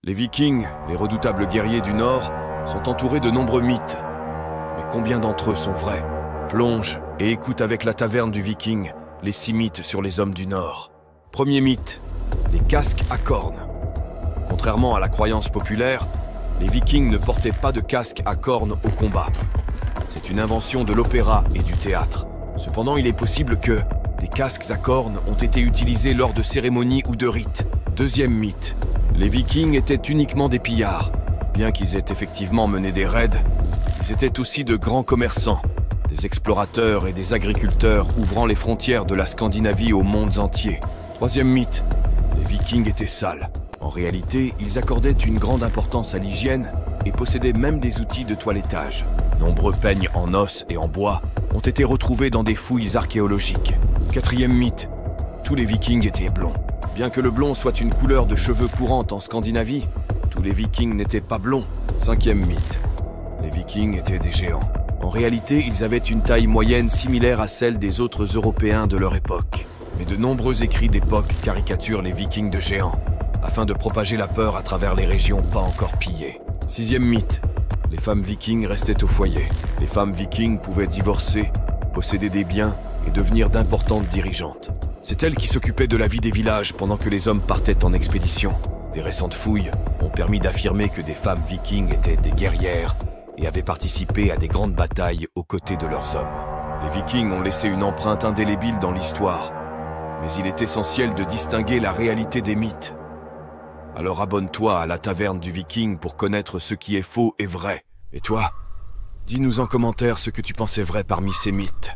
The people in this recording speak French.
Les Vikings, les redoutables guerriers du Nord, sont entourés de nombreux mythes. Mais combien d'entre eux sont vrais? Plonge et écoute avec la taverne du Viking les 6 mythes sur les hommes du Nord. Premier mythe, les casques à cornes. Contrairement à la croyance populaire, les Vikings ne portaient pas de casque à cornes au combat. C'est une invention de l'opéra et du théâtre. Cependant, il est possible que des casques à cornes ont été utilisés lors de cérémonies ou de rites. Deuxième mythe, les Vikings étaient uniquement des pillards. Bien qu'ils aient effectivement mené des raids, ils étaient aussi de grands commerçants, des explorateurs et des agriculteurs ouvrant les frontières de la Scandinavie aux mondes entiers. Troisième mythe, les Vikings étaient sales. En réalité, ils accordaient une grande importance à l'hygiène et possédaient même des outils de toilettage. Nombreux peignes en os et en bois ont été retrouvés dans des fouilles archéologiques. Quatrième mythe, tous les Vikings étaient blonds. Bien que le blond soit une couleur de cheveux courante en Scandinavie, tous les Vikings n'étaient pas blonds. Cinquième mythe, les Vikings étaient des géants. En réalité, ils avaient une taille moyenne similaire à celle des autres Européens de leur époque. Mais de nombreux écrits d'époque caricaturent les Vikings de géants, afin de propager la peur à travers les régions pas encore pillées. Sixième mythe, les femmes vikings restaient au foyer. Les femmes vikings pouvaient divorcer, posséder des biens et devenir d'importantes dirigeantes. C'est elles qui s'occupaient de la vie des villages pendant que les hommes partaient en expédition. Des récentes fouilles ont permis d'affirmer que des femmes vikings étaient des guerrières et avaient participé à des grandes batailles aux côtés de leurs hommes. Les Vikings ont laissé une empreinte indélébile dans l'histoire, mais il est essentiel de distinguer la réalité des mythes. Alors abonne-toi à la taverne du Viking pour connaître ce qui est faux et vrai. Et toi, dis-nous en commentaire ce que tu pensais vrai parmi ces mythes.